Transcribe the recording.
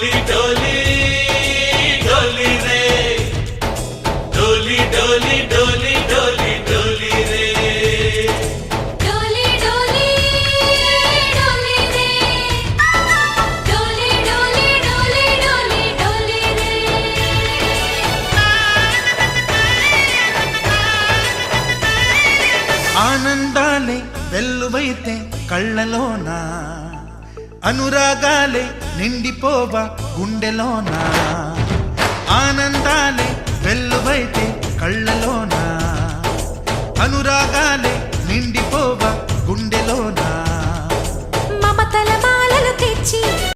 डोली डोली डोली रे डोली डोली डोली डोली डोली रे डोली डोली डोली रे डोली डोली डोली डोली डोली रे ఆనందాలే వెల్లువైతే కళ్ళలోన అనురాగాలే నిండిపోవ గుండెలోన ఆనందాలే వెల్లువైతే కళ్ళలోన అనురాగాలే నిండిపోవ గుండెలోన